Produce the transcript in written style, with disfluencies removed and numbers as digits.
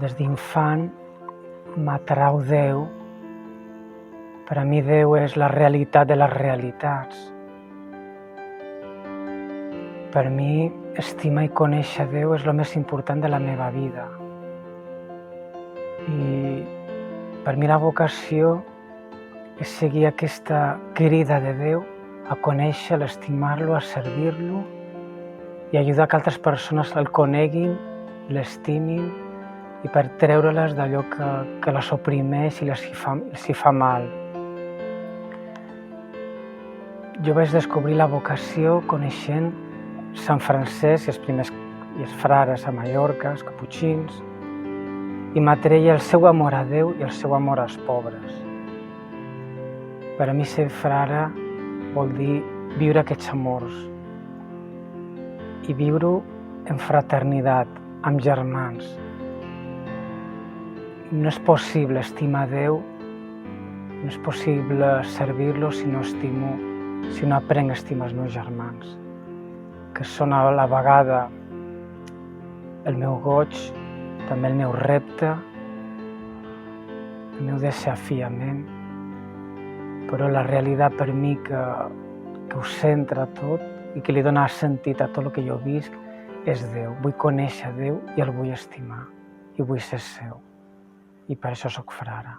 Des d'infant m'atrau Déu. Per a mi Déu és la realitat de les realitats. Per mi, estimar i conèixer Déu és el més important de la meva vida. I per mi la vocació és seguir aquesta crida de Déu a conèixer, a estimar-lo, a servir-lo i ajudar que altres persones el coneguin, l'estimin i per treure-les d'allò que les oprimeix i els hi fa mal. Jo vaig descobrir la vocació coneixent Sant Francesc i els frares a Mallorca, els caputxins, i m'atreia el seu amor a Déu i el seu amor als pobres. Per a mi ser frare vol dir viure aquests amors i viure-ho en fraternitat, amb germans. No és possible estimar Déu, no és possible servir-lo si no aprenc a estimar els meus germans, que són a la vegada el meu goig, també el meu repte, el meu desafiament, però la realitat per mi que ho centra tot i que li dona sentit a tot el que jo visc és Déu. Vull conèixer Déu i el vull estimar i vull ser seu. I per això soc frare.